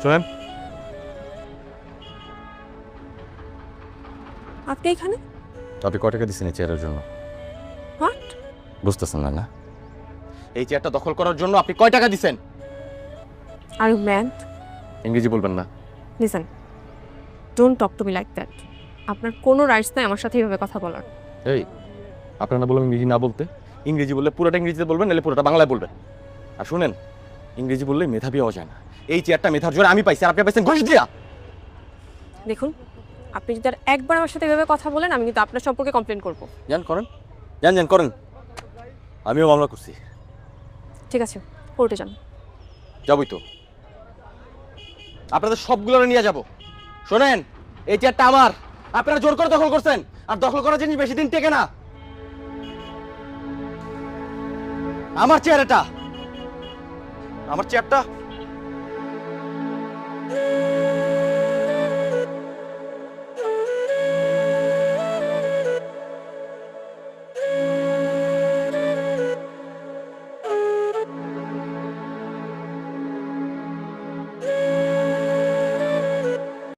শোনেন, আপনি এখানে? আপনি কয় টাকা দিচ্ছেন এই চেয়ারের জন্য? হোয়াট? বুঝতেছেন না? এই চেয়ারটা দখল করার জন্য আপনি কয় টাকা দিচ্ছেন? Are you mad? ইংরেজি বলবেন না। Listen, don't talk to me like that. আপনার কোনো রাইটস নাই আমার সাথে এইভাবে কথা বলার। এই, আপনার না বললাম ইংরেজি না বলতে? ইংরেজি বললে পুরোটা ইংরেজিতে বলবেন, নাহলে পুরোটা বাংলায় বলবেন। আর শুনেন, ইংরেজি বললে মেধাবী হওয়া যায় না। এই চেয়ারটা মেধার জোরে আমি পাইছি, আর আপনি পাইছেন ঘুষ দিয়া। দেখুন, আপনি যদি আর একবার আমার সাথে এভাবে কথা বলেন, আমি কিন্তু আপনার সম্পর্কে কমপ্লেন করব। জান করেন, জান করেন। আমিও মামলা করছি। ঠিক আছে, কোর্টে যান। যাবই তো, আপনাদের সবগুলো নিয়ে যাব। শোনেন, এই চেয়ারটা আমার, আপনারা জোর করে দখল করছেন, আর দখল করা জিনিস বেশি দিন টেকে না। আমার চেয়ার এটা, আমার চেয়ারটা